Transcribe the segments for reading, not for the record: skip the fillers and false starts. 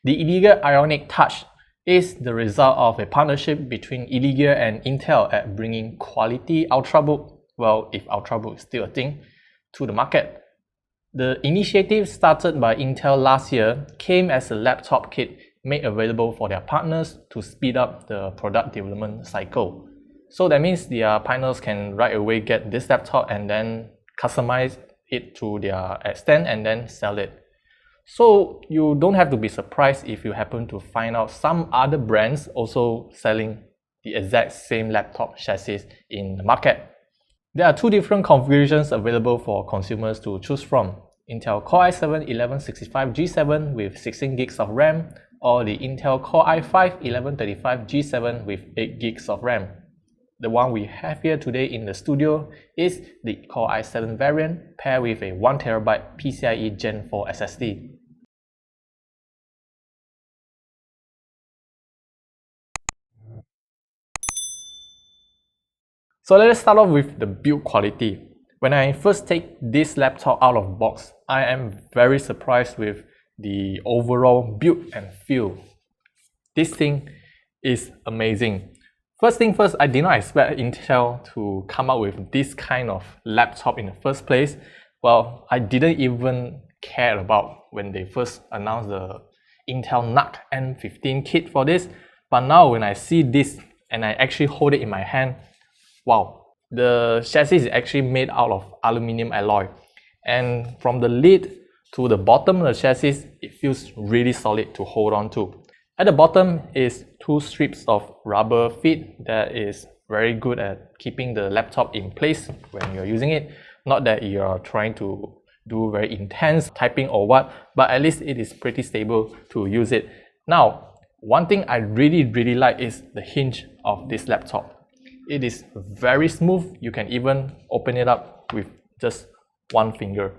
The ILLEGEAR IONIC Touch is the result of a partnership between ILLEGEAR and Intel at bringing quality ultrabook, well, if ultrabook is still a thing, to the market. The initiative started by Intel last year came as a laptop kit made available for their partners to speed up the product development cycle. So that means their partners can right away get this laptop and then customize it to their extent and then sell it. So you don't have to be surprised if you happen to find out some other brands also selling the exact same laptop chassis in the market. There are two different configurations available for consumers to choose from: Intel Core i7-1165G7 with 16 gigs of RAM, or the Intel Core i5-1135G7 with 8 gigs of RAM. The one we have here today in the studio is the Core i7 variant paired with a 1TB PCIe Gen 4 SSD. So let us start off with the build quality. When I first take this laptop out of box, I am very surprised with the overall build and feel. This thing is amazing. First thing first, I did not expect Intel to come up with this kind of laptop in the first place. Well, I didn't even care about when they first announced the Intel NUC N15 kit for this. But now when I see this and I actually hold it in my hand, wow, the chassis is actually made out of aluminum alloy, and from the lid to the bottom of the chassis, it feels really solid to hold on to. At the bottom is two strips of rubber feet that is very good at keeping the laptop in place when you're using it. Not that you're trying to do very intense typing or what, but at least it is pretty stable to use it. Now, one thing I really like is the hinge of this laptop. It is very smooth. You can even open it up with just one finger.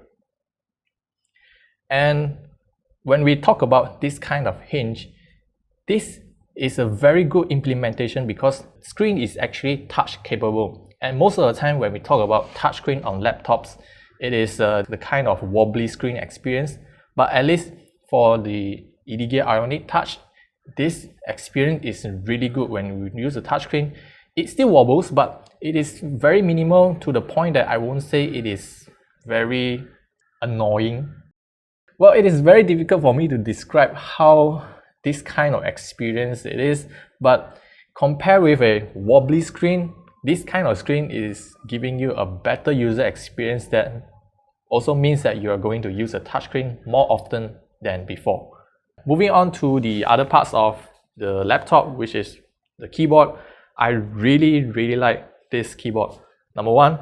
And when we talk about this kind of hinge, this is a very good implementation because screen is actually touch capable. And most of the time when we talk about touchscreen on laptops, it is the kind of wobbly screen experience. But at least for the ILLEGEAR IONIC Touch, this experience is really good when we use the touchscreen. It still wobbles, but it is very minimal to the point that I won't say it is very annoying. Well, it is very difficult for me to describe how this kind of experience it is, but compared with a wobbly screen, this kind of screen is giving you a better user experience. That also means that you are going to use a touchscreen more often than before. Moving on to the other parts of the laptop, which is the keyboard. I really like this keyboard. Number one,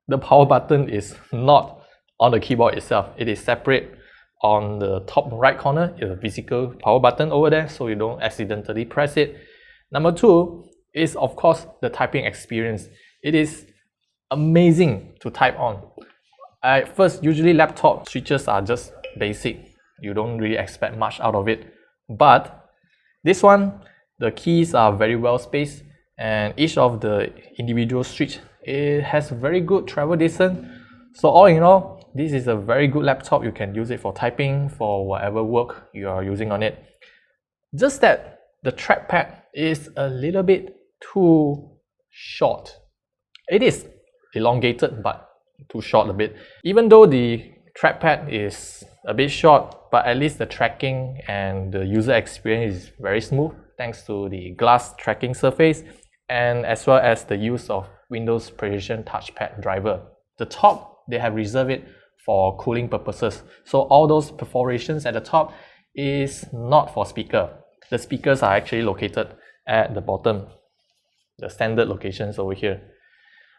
the power button is not on the keyboard itself. It is separate on the top right corner. It's a physical power button over there, so you don't accidentally press it. Number two is, of course, the typing experience. It is amazing to type on. At first, usually laptop switches are just basic. You don't really expect much out of it. But this one, the keys are very well spaced, and each of the individual switch, it has very good travel distance. So all in all, this is a very good laptop. You can use it for typing, for whatever work you are using on it. Just that the trackpad is a little bit too short. It is elongated, but too short a bit. Even though the trackpad is a bit short, but at least the tracking and the user experience is very smooth thanks to the glass tracking surface, and as well as the use of Windows Precision Touchpad driver. The top, they have reserved it for cooling purposes. So all those perforations at the top is not for speaker. The speakers are actually located at the bottom, the standard locations over here.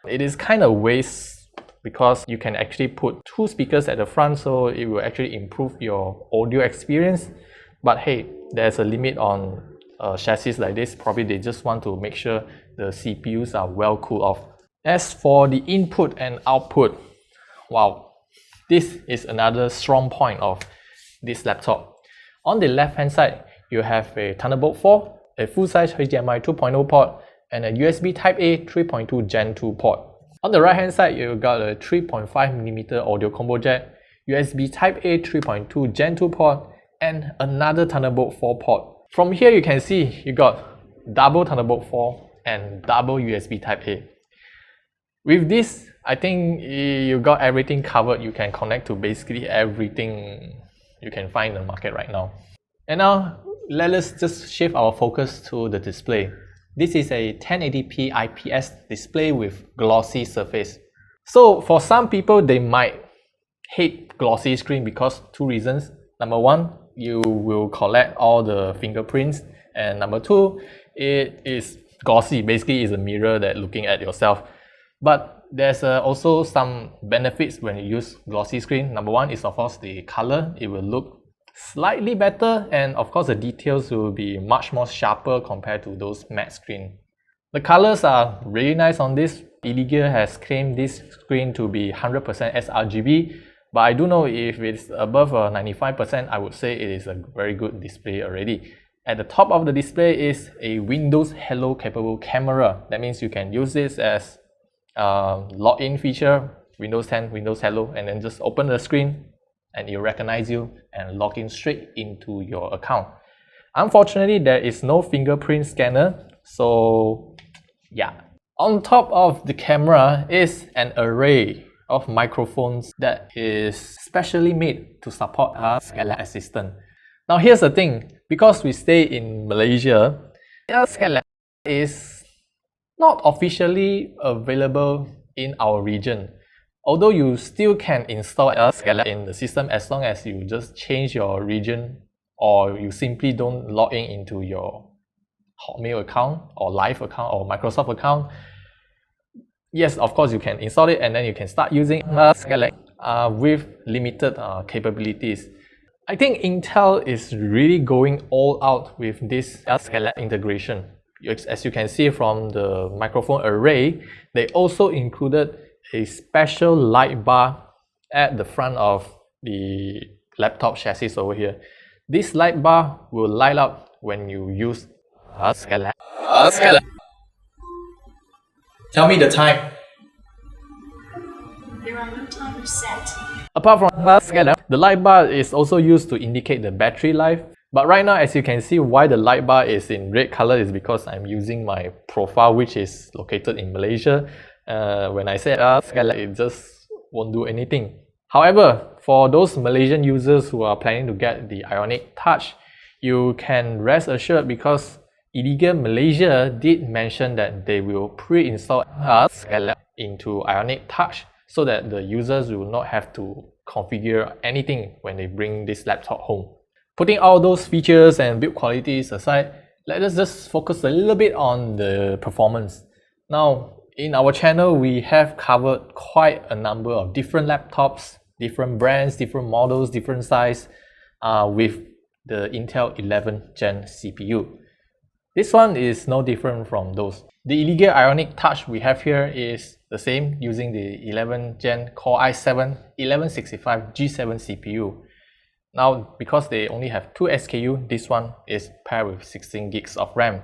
It is kind of waste because you can actually put two speakers at the front, so it will actually improve your audio experience. But hey, there's a limit on chassis like this. Probably they just want to make sure the CPUs are well cooled off. As for the input and output, wow, this is another strong point of this laptop. On the left hand side, you have a Thunderbolt 4, a full-size HDMI 2.0 port, and a USB Type-A 3.2 Gen 2 port. On the right hand side, you got a 3.5mm audio combo jack, USB Type-A 3.2 Gen 2 port, and another Thunderbolt 4 port. From here you can see you got double Thunderbolt 4 and double USB Type-A. With this, I think you got everything covered. You can connect to basically everything you can find in the market right now. And now, let us just shift our focus to the display. This is a 1080p IPS display with glossy surface. So for some people, they might hate glossy screen because two reasons. Number one, you will collect all the fingerprints, and number two, it is glossy. Basically, it's a mirror that looking at yourself. But there's also some benefits when you use glossy screen. Number one is of course the color. It will look slightly better, and of course the details will be much more sharper compared to those matte screen. The colors are really nice on this. ILLEGEAR has claimed this screen to be 100% sRGB, but I do know if it's above 95%, I would say it is a very good display already. At the top of the display is a Windows Hello capable camera. That means you can use this as login feature, Windows 10, Windows Hello, and then just open the screen and it will recognize you and log in straight into your account. Unfortunately, there is no fingerprint scanner, so yeah. On top of the camera is an array of microphones that is specially made to support our Skylight Assistant. Now here's the thing, because we stay in Malaysia, Skylight is not officially available in our region. Although you still can install Skylight in the system as long as you just change your region or you simply don't log in into your Hotmail account or Live account or Microsoft account. Yes, of course you can install it and then you can start using Skylight with limited capabilities. I think Intel is really going all out with this Skylight integration. As you can see from the microphone array, they also included a special light bar at the front of the laptop chassis over here. This light bar will light up when you use Skylight. Tell me the time. There are no timers set. Apart from Skylight, the light bar is also used to indicate the battery life. But right now, as you can see, why the light bar is in red color is because I'm using my profile, which is located in Malaysia. When I say Skylight, it just won't do anything. However, for those Malaysian users who are planning to get the Ionic Touch, you can rest assured because ILLEGEAR Malaysia did mention that they will pre-install Skylight into Ionic Touch so that the users will not have to configure anything when they bring this laptop home. Putting all those features and build qualities aside, let us just focus a little bit on the performance. Now, in our channel, we have covered quite a number of different laptops, different brands, different models, different size with the Intel 11th Gen CPU. This one is no different from those. The ILLEGEAR Ionic Touch we have here is the same using the 11th Gen Core i7 1165 G7 CPU. Now, because they only have 2 SKU, this one is paired with 16 gigs of RAM.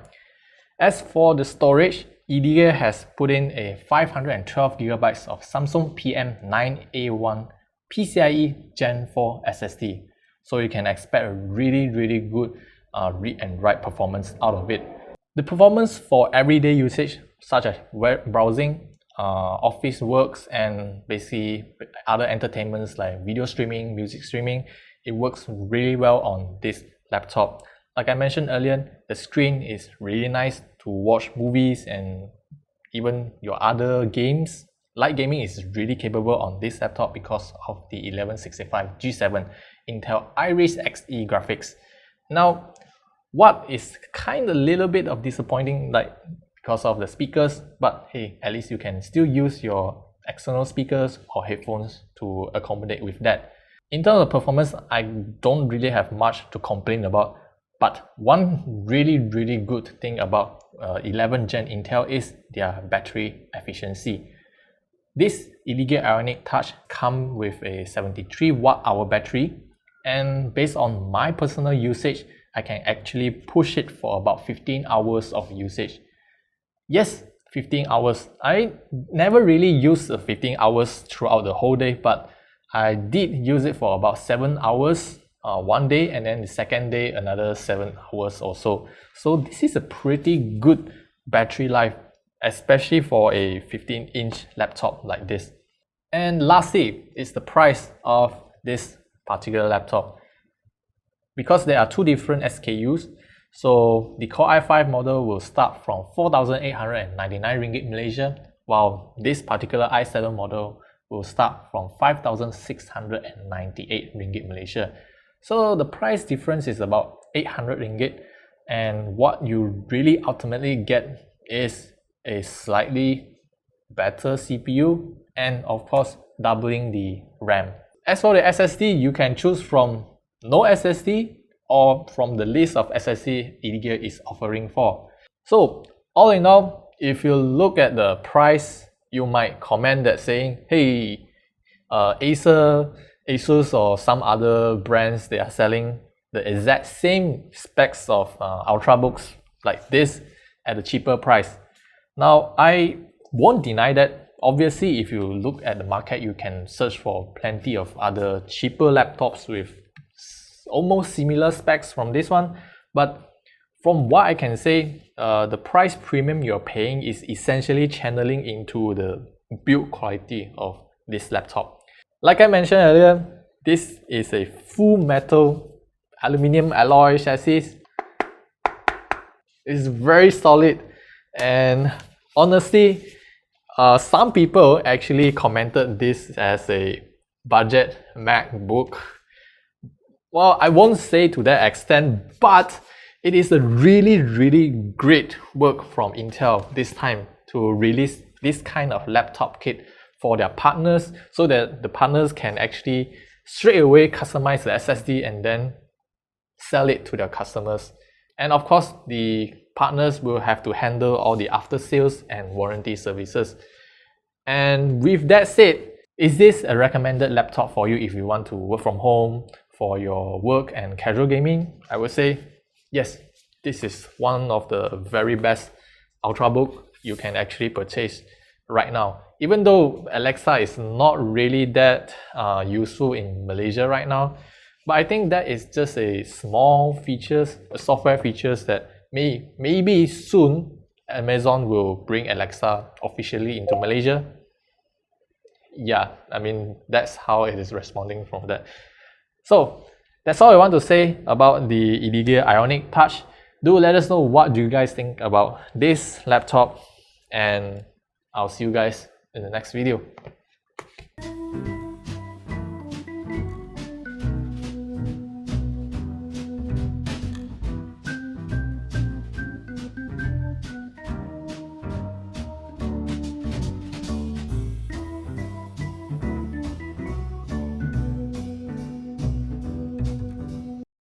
As for the storage, ILLEGEAR has put in a 512 GB of Samsung PM9A1 PCIe Gen 4 SSD. So you can expect a really good read and write performance out of it. The performance for everyday usage such as web browsing, office works, and basically other entertainments like video streaming, music streaming, it works really well on this laptop. Like I mentioned earlier, the screen is really nice to watch movies and even your other games. Light gaming is really capable on this laptop because of the 1165 G7 Intel Iris Xe graphics. Now, what is kind of a little bit of disappointing, like because of the speakers, but hey, at least you can still use your external speakers or headphones to accommodate with that. In terms of performance, I don't really have much to complain about, but one really good thing about 11th Gen Intel is their battery efficiency. This ILLEGEAR Ionic Touch comes with a 73 Wh battery, and based on my personal usage, I can actually push it for about 15 hours of usage. Yes, 15 hours. I never really used 15 hours throughout the whole day, but I did use it for about 7 hours one day, and then the second day another 7 hours or so. So this is a pretty good battery life, especially for a 15-inch laptop like this. And lastly is the price of this particular laptop. Because there are two different SKUs, so the Core i5 model will start from 4,899 ringgit Malaysia, while this particular i7 model will start from 5,698 ringgit Malaysia. So the price difference is about 800 ringgit, and what you really ultimately get is a slightly better CPU and of course doubling the RAM. As for the SSD, you can choose from no SSD or from the list of SSD ILLEGEAR is offering for. So all in all, if you look at the price, you might comment that saying, hey, Asus or some other brands, they are selling the exact same specs of ultrabooks like this at a cheaper price. Now, I won't deny that. Obviously, if you look at the market, you can search for plenty of other cheaper laptops with almost similar specs from this one. But from what I can say, the price premium you're paying is essentially channeling into the build quality of this laptop. Like I mentioned earlier, this is a full metal aluminum alloy chassis. It's very solid, and honestly, some people actually commented this as a budget MacBook. Well, I won't say to that extent, but it is a really great work from Intel this time to release this kind of laptop kit for their partners, so that the partners can actually straight away customize the SSD and then sell it to their customers. And of course, the partners will have to handle all the after sales and warranty services. And with that said, is this a recommended laptop for you if you want to work from home for your work and casual gaming? I would say yes, this is one of the very best ultrabook you can actually purchase right now. Even though Alexa is not really that useful in Malaysia right now, but I think that is just a small features, software features that maybe soon Amazon will bring Alexa officially into Malaysia. Yeah, I mean, that's how it is responding from that. So that's all I want to say about the ILLEGEAR IONIC Touch. Do let us know what do you guys think about this laptop, and I'll see you guys in the next video.